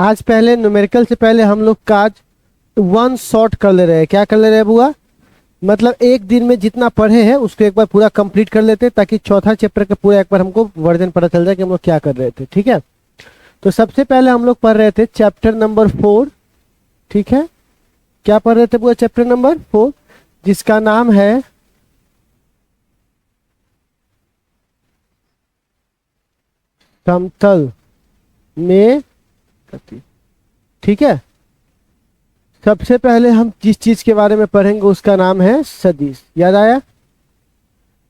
आज पहले न्यूमेरिकल से पहले हम लोग का आज वन शॉट कर ले रहे हैं। क्या कर ले रहे हैं बुआ? मतलब एक दिन में जितना पढ़े हैं उसको एक बार पूरा कंप्लीट कर लेते हैं, ताकि चौथा चैप्टर का पूरा एक बार हमको वर्जन पता चल जाए कि हम लोग क्या कर रहे थे। ठीक है, तो सबसे पहले हम लोग पढ़ रहे थे चैप्टर नंबर 4। ठीक है, क्या पढ़ रहे थे बुआ? चैप्टर नंबर 4, जिसका नाम है समतल में गति। ठीक है, सबसे पहले हम जिस चीज के बारे में पढ़ेंगे उसका नाम है सदिश। याद आया?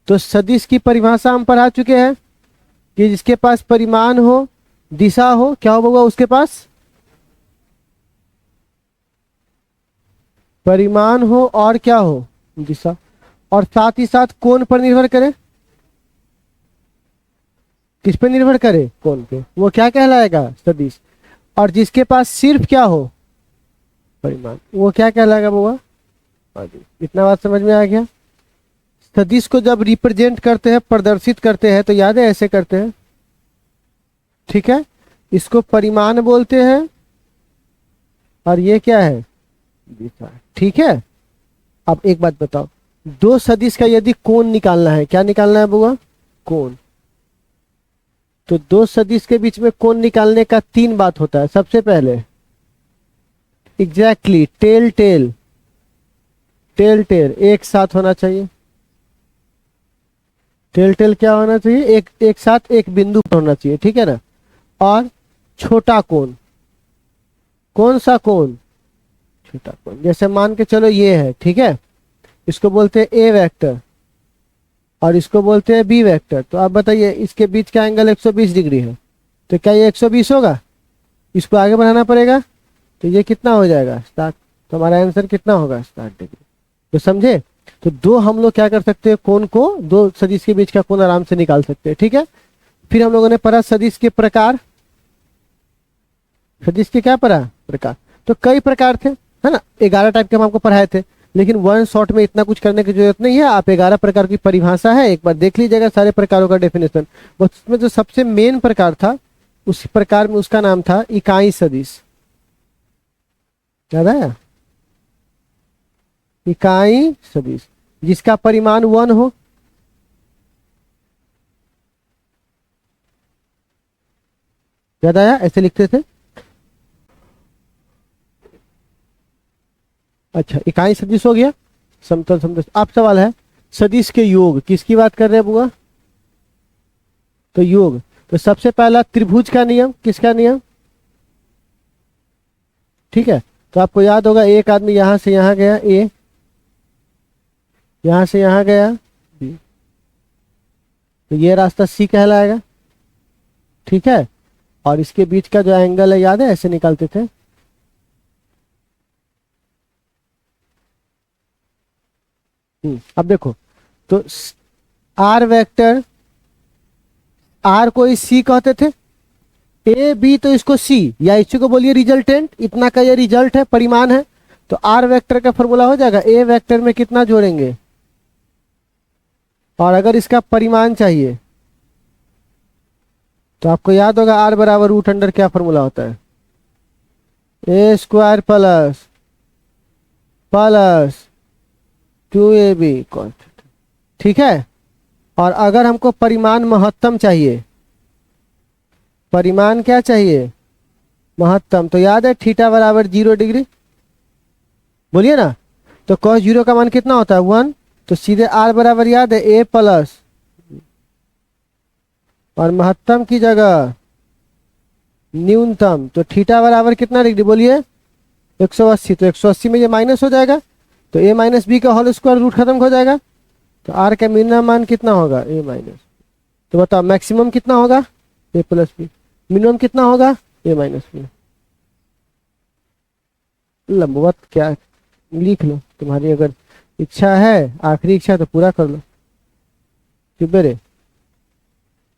तो सदिश की परिभाषा हम पढ़ा चुके हैं कि जिसके पास परिमाण हो, दिशा हो, क्या होगा उसके पास? परिमाण हो और क्या हो? दिशा। और साथ ही साथ कोण पर निर्भर करे। किस पे निर्भर करे? कोण पे। वो क्या कहलाएगा? सदिश। और जिसके पास सिर्फ क्या हो? परिमाण, वो क्या कहलाएगा बुआ? इतना बात समझ में आ गया? सदिश को जब रिप्रेजेंट करते हैं, प्रदर्शित करते हैं, तो याद है ऐसे करते हैं। ठीक है, इसको परिमाण बोलते हैं और ये क्या है? दिशा। ठीक है, अब एक बात बताओ, दो सदिश का यदि कोण निकालना है, क्या निकालना है बुआ? कोण। तो दो सदिश के बीच में कोण निकालने का 3 बात होता है। सबसे पहले exactly tail tail, tail tail एक साथ होना चाहिए। टेल टेल क्या होना चाहिए? एक साथ एक बिंदु पर होना चाहिए। ठीक है ना? और छोटा कोण। कौन सा कोण? छोटा कोण। जैसे मान के चलो ये है, ठीक है, इसको बोलते हैं ए वेक्टर और इसको बोलते हैं बी वेक्टर। तो आप बताइए, इसके बीच का एंगल 120 डिग्री है, तो क्या ये 120 होगा? इसको आगे बढ़ाना पड़ेगा, तो ये कितना हो जाएगा? 60। तो हमारा आंसर कितना होगा? 60 डिग्री। तो समझे? तो दो हम लोग क्या कर सकते हैं, कोण को, दो सदिश के बीच का कोण आराम से निकाल सकते हैं। ठीक है, फिर हम लोगों ने पढ़ा सदिश के प्रकार। सदिश के क्या पढ़ा? प्रकार। तो कई प्रकार थे, है ना? 11 टाइप के हम आपको पढ़ाए थे, लेकिन वन शॉट में इतना कुछ करने की जरूरत नहीं है। आप 11 प्रकार की परिभाषा है, एक बार देख लीजिएगा सारे प्रकारों का डेफिनेशन। उसमें जो सबसे मेन प्रकार था, उस प्रकार में उसका नाम था इकाई सदिश। याद आया? इकाई सदिश जिसका परिमाण 1 हो। याद आया? ऐसे लिखते थे। अच्छा, इकाई सदिश हो गया, समतल समतल। अब सवाल है सदिश के योग, किसकी बात कर रहे हैं बुआ? तो योग। तो सबसे पहला त्रिभुज का नियम, किसका नियम? ठीक है, तो आपको याद होगा, एक आदमी यहां से यहां गया ए, यहां से यहां गया बी, तो ये रास्ता सी कहलाएगा। ठीक है, और इसके बीच का जो एंगल है, याद है ऐसे निकालते थे। अब देखो, तो आर वेक्टर, आर को इस सी कहते थे, ए बी तो इसको सी, या इसी को बोलिए रिजल्टेंट। इतना का ये रिजल्ट है, परिमाण है। तो आर वेक्टर का फॉर्मूला हो जाएगा, ए वेक्टर में कितना जोड़ेंगे, और अगर इसका परिमाण चाहिए तो आपको याद होगा आर बराबर रूट अंडर क्या फॉर्मूला होता है? A square plus plus 2ab constant. ठीक है, और अगर हमको परिमाण महत्तम चाहिए, परिमाण क्या चाहिए? महत्तम। तो याद है थीटा बराबर 0 डिग्री, बोलिए ना। तो cos 0 का मान कितना होता है? 1। तो सीधे आर बराबर याद है ए प्लस, और महत्तम की जगह न्यूनतम। तो थीटा बराबर कितना डिग्री बोलिए? 180। तो 180 में ये माइनस हो जाएगा, तो ए माइनस बी का होल स्क्वायर, रूट खत्म हो जाएगा। तो आर का मिनिमम मान कितना होगा? ए माइनस। तो बताओ मैक्सिमम कितना होगा? ए प्लस बी। मिनिमम कितना होगा? ए माइनस बी। लंबवत क्या, लिख लो, तुम्हारी अगर इच्छा है, आखिरी इच्छा, तो पूरा कर लो। चुप रे।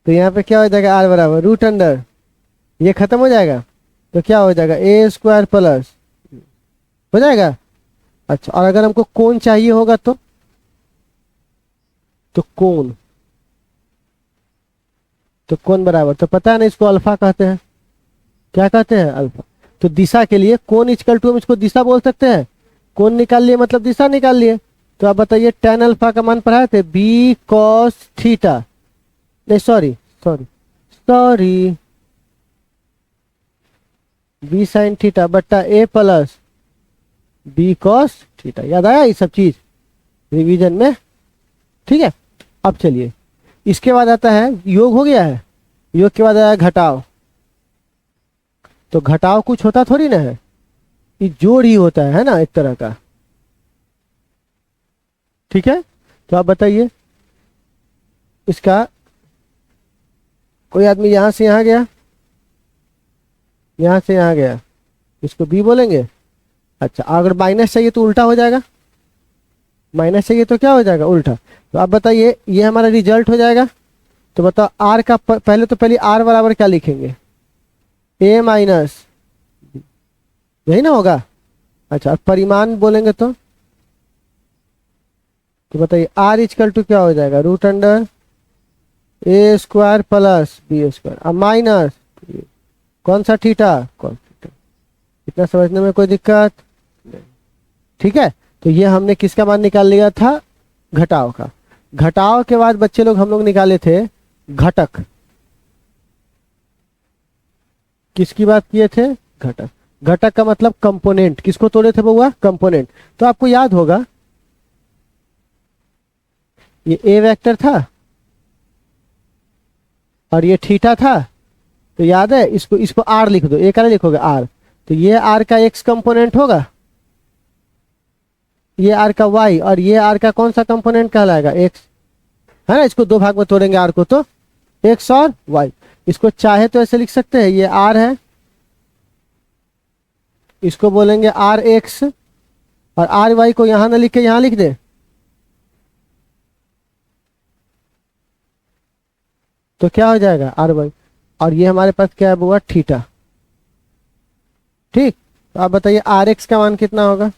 तो यहाँ पे क्या हो जाएगा? आर बराबर रूट अंडर, ये खत्म हो जाएगा, तो क्या हो जाएगा? ए स्क्वायर प्लस, हो जाएगा। अच्छा, और अगर हमको कोण चाहिए होगा तो कोण, तो कोण बराबर, तो पता है ना, इसको अल्फा कहते हैं। क्या कहते हैं? अल्फा। तो दिशा के लिए कोण इक्वल टू हम इसको दिशा बोल सकते हैं। कोण निकाल लिए मतलब दिशा निकाल लिए। तो आप बताइए tan अल्फा का मान पढ़ाए थे, बी कॉस थीटा, नहीं sorry sorry sorry B sine theta बट्टा A plus B cos theta. याद आया ये सब चीज रिवीजन में? ठीक है। अब चलिए इसके बाद आता है योग, हो गया है। योग के बाद आया घटाव। तो घटाव कुछ होता थोड़ी ना है, ये जोड़ ही होता है ना, एक तरह का। ठीक है। तो आप बताइए इसका, कोई आदमी यहां से यहां गया, यहां से यहां गया, इसको बी बोलेंगे। अच्छा, अगर माइनस चाहिए तो उल्टा हो जाएगा, माइनस चाहिए तो क्या हो जाएगा, उल्टा। तो आप बताइए ये हमारा रिजल्ट हो जाएगा। तो बताओ आर का पहले आर बराबर क्या लिखेंगे, ए माइनस, यही ना होगा। अच्छा, परिमाण बोलेंगे तो बताइए आर इक्वल टू क्या हो जाएगा, रूट अंडर ए स्क्वायर प्लस बी स्क्वायर, अब माइनस कौन सा थीटा, कौन थीटा। इतना समझने में कोई दिक्कत नहीं। ठीक है। तो ये हमने किसका मान निकाल लिया था, घटाव का। घटाव के बाद बच्चे लोग हम लोग निकाले थे घटक। किसकी बात किए थे, घटक। घटक का मतलब कंपोनेंट, किसको तोड़े थे बउआ, कंपोनेंट। तो आपको याद होगा ये ए वेक्टर था और ये थीटा था। तो याद है, इसको आर लिख दो, ए का लिखोगे आर। तो ये आर का एक्स कंपोनेंट होगा, ये आर का वाई, और ये आर का कौन सा कंपोनेंट कहलाएगा, एक्स, है ना। इसको दो भाग में तोड़ेंगे आर को, तो एक्स और वाई। इसको चाहे तो ऐसे लिख सकते हैं, ये आर है, इसको बोलेंगे आर एक्स, और आर वाई को यहां ना लिख के यहां लिख दे। तो क्या हो जाएगा, आर वाई। और ये हमारे पास क्या है बुआ, थीटा। ठीक। तो आप बताइए आर एक्स का मान कितना होगा,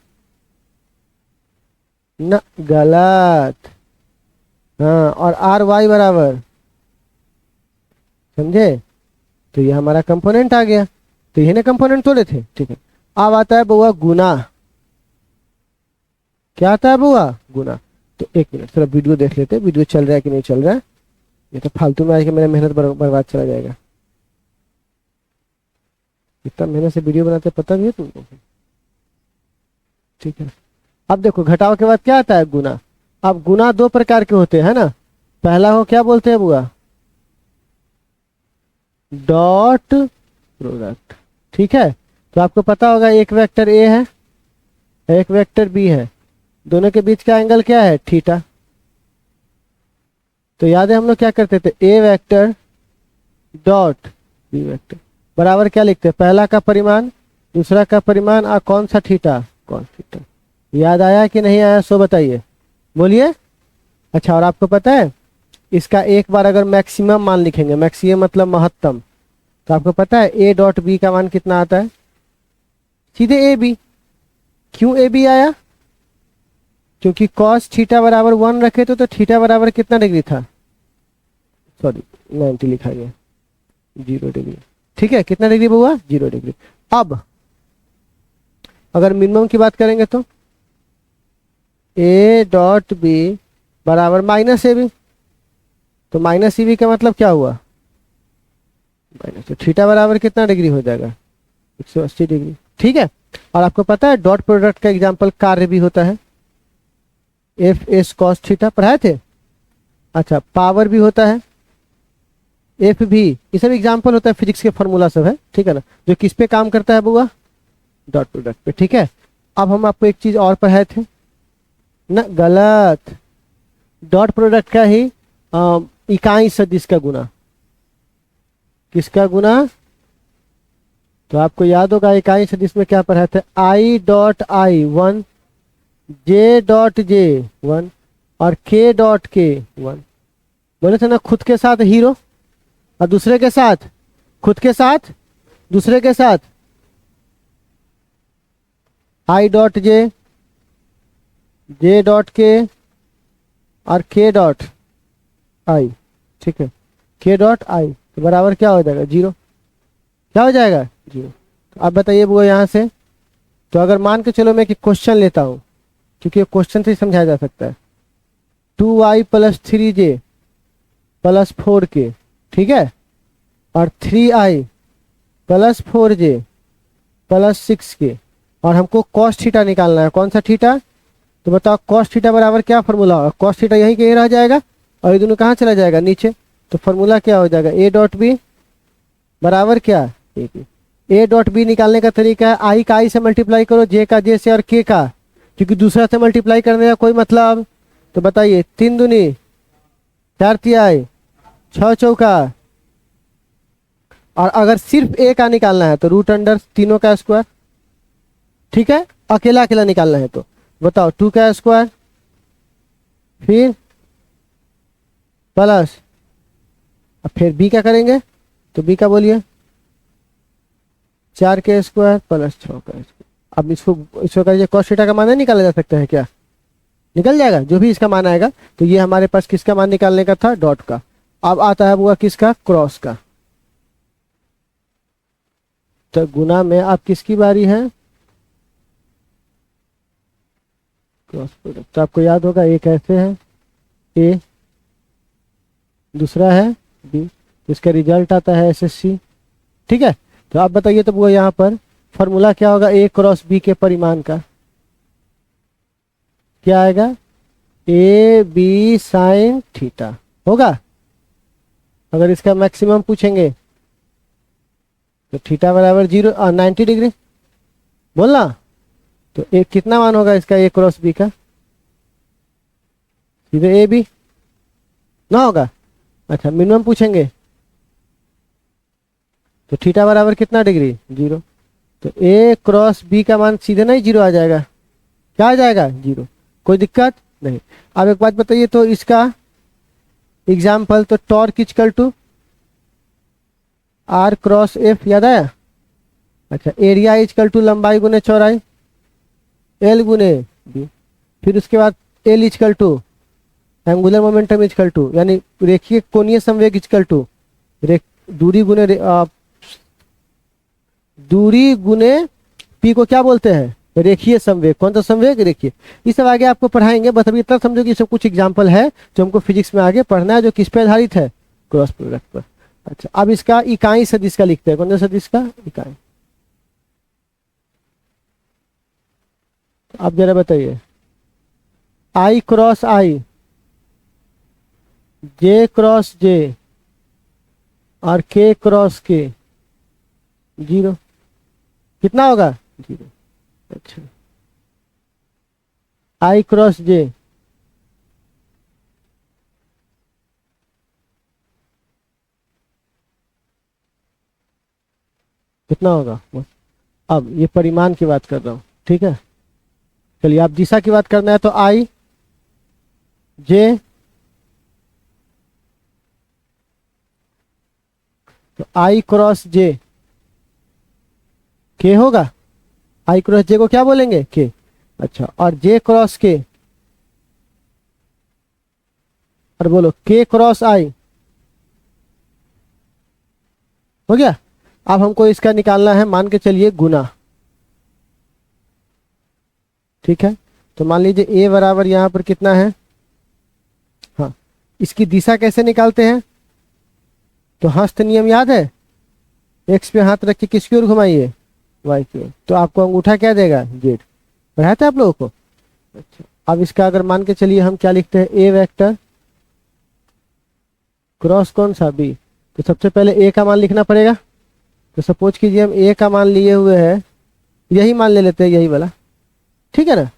ना गलत, हाँ, और आर वाई बराबर, समझे। तो ये हमारा कंपोनेंट आ गया। तो ये कंपोनेंट तोड़े थे। ठीक है। अब आता है बुआ गुना। क्या आता है बुआ, गुना। तो एक मिनट थोड़ा वीडियो देख लेते हैं, वीडियो चल रहा है कि नहीं चल रहा है। ये तो फालतू में आके मेरा मेहनत बर्बाद चला जाएगा। इतना मेहनत से वीडियो बनाते पता भी है तुमको। ठीक है। अब देखो घटाव के बाद क्या आता है, गुना। अब गुना दो प्रकार के होते हैं ना। पहला हो क्या बोलते हैं बुआ, डॉट प्रोडक्ट। ठीक है। तो आपको पता होगा एक वेक्टर ए है, एक वेक्टर बी है, दोनों के बीच का एंगल क्या है, थीटा। तो याद है हम लोग क्या करते थे, ए वेक्टर डॉट बी वेक्टर बराबर क्या लिखते हैं, पहला का परिमाण, दूसरा का परिमाण, और कौन सा थीटा, कौन थीटा। याद आया कि नहीं आया, सो बताइए, बोलिए। अच्छा, और आपको पता है इसका एक बार अगर मैक्सिमम मान लिखेंगे, मैक्सिमम मतलब महत्तम, तो आपको पता है ए डॉट बी का मान कितना आता है, सीधे ए बी। क्यों ए बी आया, क्योंकि कॉस थीटा बराबर 1 रखे तो थीटा बराबर कितना डिग्री था, सॉरी 90 लिखा गया, 0 डिग्री। ठीक है, कितना डिग्री हुआ, 0 डिग्री। अब अगर मिनिमम की बात करेंगे तो ए डॉट बी बराबर माइनस ए बी। तो माइनस ई बी का मतलब क्या हुआ, माइनस। तो थीटा बराबर कितना डिग्री हो जाएगा, 180 डिग्री। ठीक है। और आपको पता है डॉट प्रोडक्ट का एग्जांपल कार्य भी होता है, एफ एस कॉस थीटा, पढ़ाए थे। अच्छा, पावर भी होता है, एफ भी। ये सब एग्जांपल होता है, फिजिक्स के फॉर्मूला सब है। ठीक है ना, जो किस पे काम करता है बुआ, डॉट प्रोडक्ट पे। ठीक है। अब हम आपको एक चीज और पढ़ाए थे ना, गलत, डॉट प्रोडक्ट का ही इकाई सदिश का गुना। किसका गुना, तो आपको याद होगा इकाई सदिश में क्या पढ़ाए थे, I dot I 1, J dot J 1, और के डॉट के 1। बोले थे ना, खुद के साथ हीरो और दूसरे के साथ, खुद के साथ दूसरे के साथ I dot J, J dot के, और के डॉट आई। ठीक है, के डॉट आई तो बराबर क्या हो जाएगा, 0। क्या हो जाएगा, 0। अब बताइए वो यहाँ से, तो अगर मान के चलो मैं कि क्वेश्चन लेता हूँ, क्योंकि क्वेश्चन से ही समझाया जा सकता है, 2i + 3j + 4k, ठीक है, और 3i + 4j + 6k, और हमको cos थीटा निकालना है। कौन सा थीटा? तो बताओ cos थीटा बराबर क्या फॉर्मूला होगा? cos थीटा यहीं कहीं रह जाएगा और ये दोनों कहाँ चला जाएगा? नीचे। तो फॉर्मूला क्या हो जाएगा? a डॉट बी बराबर क्या? a डॉट बी निकालने का तरीका है आई का आई से मल्टीप्लाई करो, जे का जे से, और के का, क्योंकि दूसरा से मल्टीप्लाई करने का कोई मतलब। तो बताइए 3 दूनी 4 तिहाई 6 चौका, और अगर सिर्फ a का निकालना है तो √अंडर तीनों का स्क्वायर, ठीक है, अकेला अकेला निकालना है तो बताओ 2 का स्क्वायर, फिर प्लस, अब फिर b का करेंगे, तो b का बोलिए 4 के स्क्वायर + 6 का स्क्वायर। अब इसको करिए, cos थीटा का मान नहीं निकाला जा सकता है क्या? निकल जाएगा जो भी इसका मान आएगा। तो ये हमारे पास किसका मान निकालने का था? डॉट का। अब आता है वो किसका? क्रॉस का। तो गुना में अब किसकी बारी है? Cross product. तो आपको याद होगा एक ऐसे है ए, दूसरा है बी, इसका रिजल्ट आता है SSC, ठीक है। तो आप बताइए तो वो यहाँ पर फॉर्मूला क्या होगा a क्रॉस b के परिमाण का? क्या आएगा? a b साइन थीटा होगा। अगर इसका मैक्सिमम पूछेंगे तो थीटा बराबर 90 डिग्री बोलना। तो एक कितना मान होगा इसका a क्रॉस b का? सीधे a b ना होगा। अच्छा मिनिमम पूछेंगे तो थीटा बराबर कितना डिग्री? 0। तो a क्रॉस b का मान सीधे नहीं 0 आ जाएगा? क्या आ जाएगा? 0। कोई दिक्कत नहीं। अब एक बात बताइए, तो इसका एग्जाम्पल, तो टॉर्क = R क्रॉस F, याद आया? अच्छा एरिया = लंबाई गुने चौड़ाई L गुने B, फिर उसके बाद L = एंगुलर मोमेंटम = यानी रेखीय कोणीय संवेग = दूरी गुने P को क्या बोलते हैं? रेखीय संवेग। कौन सा संवेग? रेखीय। ये सब आगे आपको पढ़ाएंगे, बस अभी इतना समझो कि सब कुछ एग्जाम्पल है जो हमको फिजिक्स में आगे पढ़ना है, जो किस पे आधारित है? क्रॉस प्रोडक्ट पर। अच्छा अब इसका इकाई सदिश का लिखते हैं। कौन सा सदिश का? इकाई। अब जरा बताइए, I cross I, J cross J और K क्रॉस K 0, कितना होगा? 0। अच्छा I क्रॉस J कितना होगा? अब ये परिमाण की बात कर रहा हूं, ठीक है। चलिए आप दिशा की बात करना है तो I J, तो I क्रॉस J K होगा। I क्रॉस J को क्या बोलेंगे? K। अच्छा और J क्रॉस K, और बोलो K क्रॉस I हो गया। अब हमको इसका निकालना है, मान के चलिए गुना, ठीक है। तो मान लीजिए A बराबर यहां पर कितना है? हाँ, इसकी दिशा कैसे निकालते हैं? तो हस्त नियम याद है? X पे हाथ रख के किसकी ओर घुमाइए? Y की ओर। तो आपको अंगूठा क्या देगा? Z। पढ़ाया था आप लोगों को? अच्छा अब इसका अगर मान के चलिए हम क्या लिखते हैं? A वेक्टर क्रॉस कौन सा? B। तो सबसे पहले A का मान लिखना पड़ेगा। तो सपोज कीजिए हम A का मान लिए हुए हैं, यही मान ले लेते हैं, यही वाला, ठीक है ना।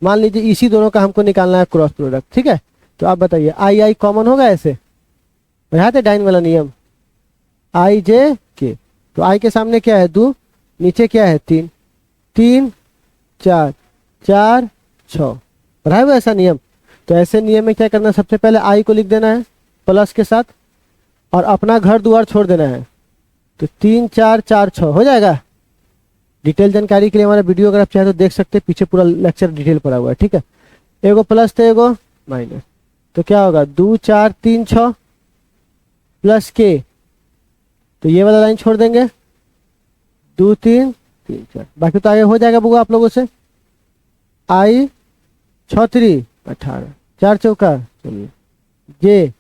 मान लीजिए इसी दोनों का हमको निकालना है क्रॉस प्रोडक्ट, ठीक है। तो आप बताइए I कॉमन होगा ऐसे? पढ़ाया था डाइन वाला नियम, I J K। तो I के सामने क्या है? 2, नीचे क्या है? 3, 3 4 4 6, पढ़ाया हुआ ऐसा नियम। तो ऐसे नियम में क्या करना है? सबसे पहले I को लिख देना है प्लस के साथ, और अपना घर द्वार छोड़ देना है। तो 3 4 4 6 हो जाएगा। डिटेल जानकारी के लिए हमारा वीडियो अगर आप चाहे तो देख सकते हैं, पीछे पूरा लेक्चर डिटेल पड़ा हुआ है, ठीक है। एगो प्लस तो एगो माइनस, तो क्या होगा? 2 4 3 6 प्लस K, तो ये वाला लाइन छोड़ देंगे, 2 3 3 4, बाकी तो आगे हो जाएगा बुआ आप लोगों से। आई 6 3 18, 4 चौका चलिए, जे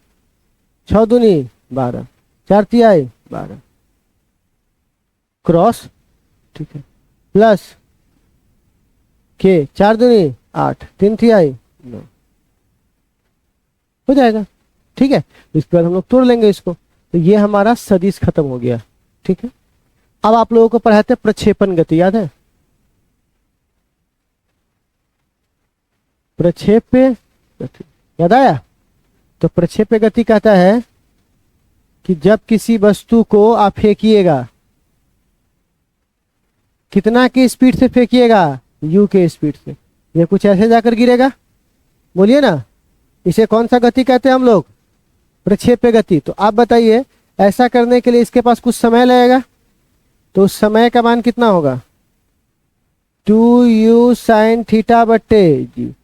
6 दूनी 12, 4 तिहाई 12, क्रॉस, ठीक है, प्लस के 4 दूनी 8, 3 तिहाई 9, हो जाएगा। ठीक है, इसके बाद हम लोग तोड़ लेंगे इसको। तो ये हमारा सदिश खत्म हो गया। ठीक है, अब आप लोगों को पढ़ाते हैं प्रक्षेपण गति, याद है? प्रक्षेप्य गति याद आया? तो प्रक्षेप्य गति कहता है कि जब किसी वस्तु को आप फेंकिएगा, कितना की स्पीड से फेंकिएगा? यू के स्पीड से। ये कुछ ऐसे जाकर गिरेगा, बोलिए ना, इसे कौन सा गति कहते हैं हम लोग? प्रक्षेप्य गति। तो आप बताइए, ऐसा करने के लिए इसके पास कुछ समय लगेगा, तो उस समय का मान कितना होगा? 2u sin थीटा बट्टे जी,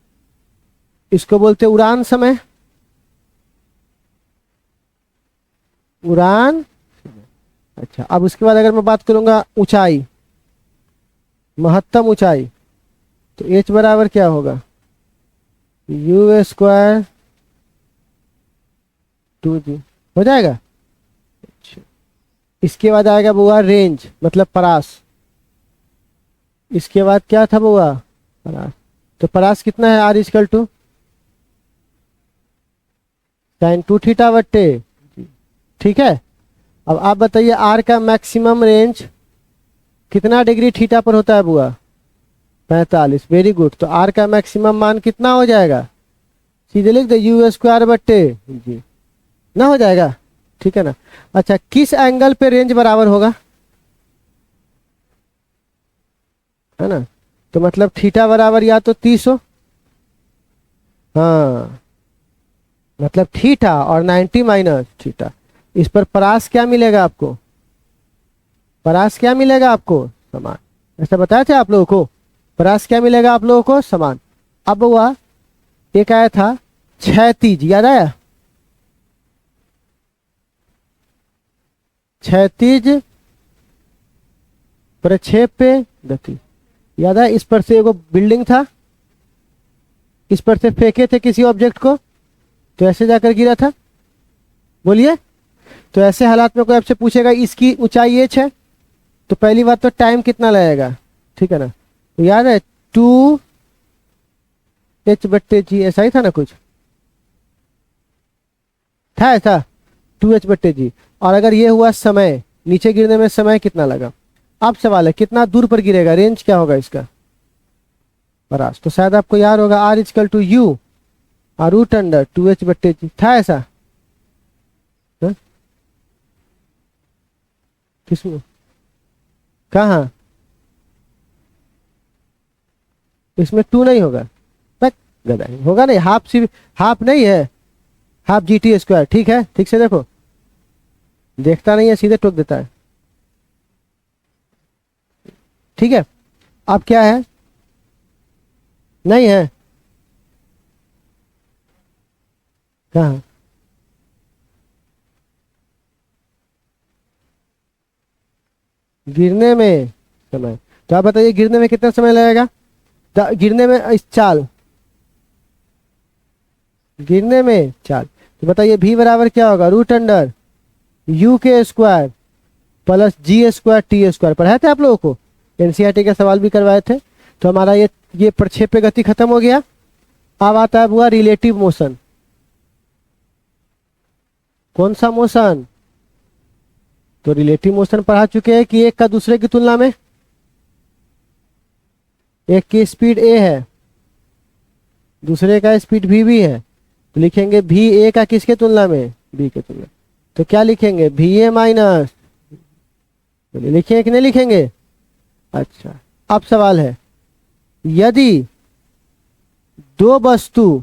इसको बोलते उड़ान समय, उड़ान। अच्छा, अब उसके बाद अगर मैं बात करूंगा ऊंचाई, महत्तम ऊंचाई, तो h बराबर क्या होगा? u स्क्वायर 2g, हो जाएगा। अच्छा, इसके बाद आएगा बुआ रेंज, मतलब परास। इसके बाद क्या था बुआ? परास। तो परास कितना है? r equal to sine 2 theta बट्टे। ठीक है, अब आप बताइए r का मैक्सिमम रेंज कितना डिग्री थीटा पर होता है बुआ? 45। Very good. तो r का मैक्सिमम मान कितना हो जाएगा? सीधे लिख दे यू स्क्वायर बट्टे जी, ना हो जाएगा। ठीक है ना। अच्छा, किस एंगल पे रेंज बराबर होगा? है ना, तो मतलब थीटा बराबर या तो 30 हो, हाँ, मतलब थीटा और 90 माइनस थीटा। इस पर परास क्या मिलेगा आपको? परास क्या मिलेगा आपको? समान। ऐसा बताया थे आप लोगों को, परास क्या मिलेगा आप लोगों को? समान। अब हुआ एक आया था क्षैतिज, याद आया? क्षैतिज प्रक्षेप्य गति, याद है? इस पर से एगो बिल्डिंग था, इस पर से फेंके थे किसी ऑब्जेक्ट को, तो ऐसे जाकर गिरा था, बोलिए। तो ऐसे हालात में कोई आपसे पूछेगा इसकी ऊंचाई h है, तो पहली बात तो टाइम कितना लगेगा, ठीक है ना? तो याद है 2h बट्टे जी, ऐसा ही था ना, कुछ था ऐसा, 2h बट्टे जी। और अगर ये हुआ समय, नीचे गिरने में समय कितना लगा? अब सवाल है कितना दूर पर गिरेगा, रेंज क्या होगा इसका? परास। तो शायद आपको याद होगा r इक्वल टू यू और रूट अंडर 2h बट्टे जी, था ऐसा? किसमें? कहाँ? इसमें 2 नहीं होगा, तक गधा होगा नहीं, हाफ सी, हाफ नहीं है, हाफ जी टी स्क्वायर। ठीक है, ठीक से देखो, देखता नहीं है, सीधे टोक देता है। ठीक है, अब क्या है? नहीं है, कहाँ? गिरने में समय। तो आप बताइए गिरने में कितना समय लगेगा? गिरने में इस चाल, गिरने में चाल। तो बताइए v बराबर क्या होगा? रूट अंडर यू के स्क्वायर प्लस जी स्क्वायर टी स्क्वायर। पढ़ाए थे आप लोगों को, एनसीईआरटी के सवाल भी करवाए थे। तो हमारा ये प्रक्षेप्य गति खत्म हो गया। अब आता है हुआ रिलेटिव मोशन। कौन सा मोशन? तो रिलेटिव मोशन पढ़ा चुके हैं कि एक का दूसरे की तुलना में, एक की स्पीड a है, दूसरे का स्पीड v भी है, तो लिखेंगे v a का किसके तुलना में? b के तुलना। तो क्या लिखेंगे? va माइनस, लिखेंगे कि नहीं लिखेंगे? अच्छा, अब सवाल है, यदि दो वस्तु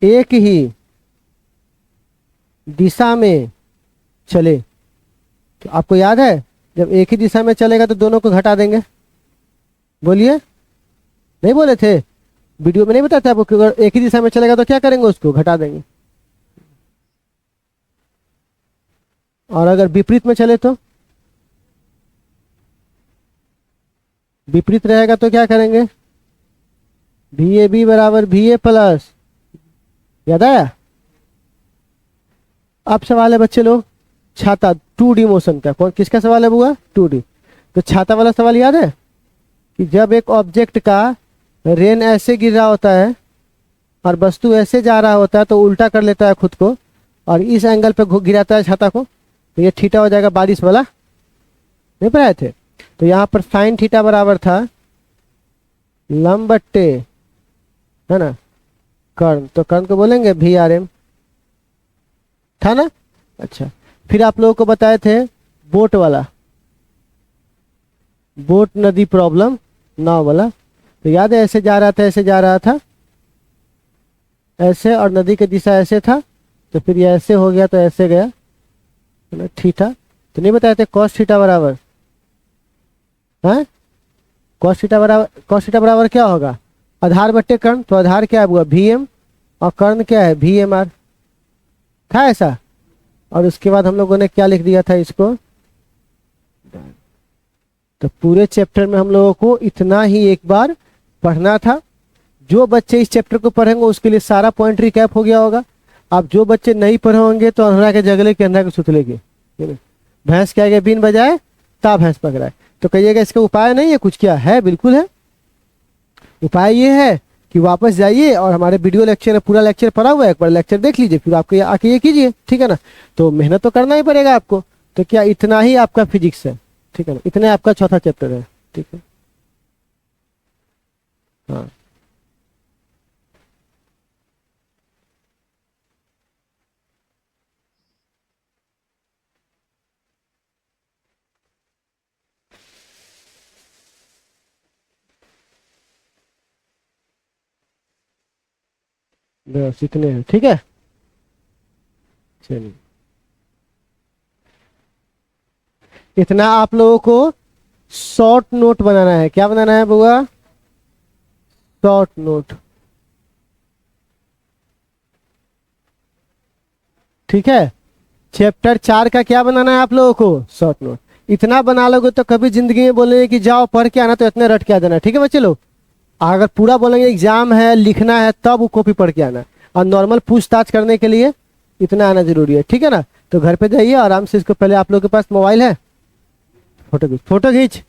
एक ही दिशा में चले, तो आपको याद है जब एक ही दिशा में चलेगा तो दोनों को घटा देंगे, बोलिए। नहीं बोले थे? वीडियो में नहीं बताया था आपको कि अगर एक ही दिशा में चलेगा तो क्या करेंगे? उसको घटा देंगे। और अगर विपरीत में चले तो विपरीत रहेगा तो क्या करेंगे, भी ए बी बराबर भी ए प्लस, याद आया। अब सवाल है बच्चे लोग छाता 2D मोशन का, कौन किसका सवाल है बुआ, 2D। तो छाता वाला सवाल याद है कि जब एक ऑब्जेक्ट का रेन ऐसे गिर रहा होता है और वस्तु ऐसे जा रहा होता है तो उल्टा कर लेता है खुद को और इस एंगल पे गिराता है छाता को, तो ये थीटा हो जाएगा बारिश वाला, नहीं पढ़ाए थे। तो यहाँ पर साइन थीटा बराबर था लंब बट्टे है ना कर्ण, तो कर्ण को बोलेंगे भी आर एम, था ना। अच्छा, फिर आप लोगों को बताए थे बोट वाला, बोट नदी प्रॉब्लम नाव वाला, तो याद है ऐसे जा रहा था, ऐसे जा रहा था ऐसे, और नदी की दिशा ऐसे था, तो फिर ये ऐसे हो गया तो ऐसे गया है ना थीटा। तो नहीं बताए थे कॉस थीटा बराबर है, कॉस थीटा बराबर क्या होगा, आधार बट्टे कर्ण, तो आधार क्या है भी एम और कर्ण क्या है भी एम आर, था ऐसा। और उसके बाद हम लोगों ने क्या लिख दिया था इसको, तो पूरे चैप्टर में हम लोगों को इतना ही एक बार पढ़ना था। जो बच्चे इस चैप्टर को पढ़ेंगे उसके लिए सारा पॉइंट रिकैप हो गया होगा। अब जो बच्चे नहीं पढ़े होंगे तो अंधरा के जगले के अंधरा के सुतले के, भैंस क्या गया बिन बजाए ता भैंस पकड़ाए, तो कहिएगा इसका उपाय नहीं है कुछ, क्या है, बिल्कुल है। उपाय ये है कि वापस जाइए और हमारे वीडियो लेक्चर में पूरा लेक्चर पढ़ा हुआ है, एक बार लेक्चर देख लीजिए, फिर आपको आके ये कीजिए, ठीक है ना। तो मेहनत तो करना ही पड़ेगा आपको। तो क्या इतना ही आपका फिजिक्स है, ठीक है ना, इतना आपका चौथा चैप्टर है, ठीक है। हाँ बस इतने हैं, ठीक है। चलिए, इतना आप लोगों को शॉर्ट नोट बनाना है। क्या बनाना है बुआ, शॉर्ट नोट, ठीक है। चैप्टर 4 का क्या बनाना है आप लोगों को, शॉर्ट नोट। इतना बना लोगे तो कभी जिंदगी में बोलेंगे कि जाओ पढ़ के आना, तो इतने रट के आ जाना, ठीक है बच्चे लोग। अगर पूरा बोलेंगे एग्जाम है लिखना है तब वो कॉपी पढ़ के आना, और नॉर्मल पूछताछ करने के लिए इतना आना जरूरी है, ठीक है ना। तो घर पे जाइए आराम से, इसको पहले आप लोगों के पास मोबाइल है, फोटो खींच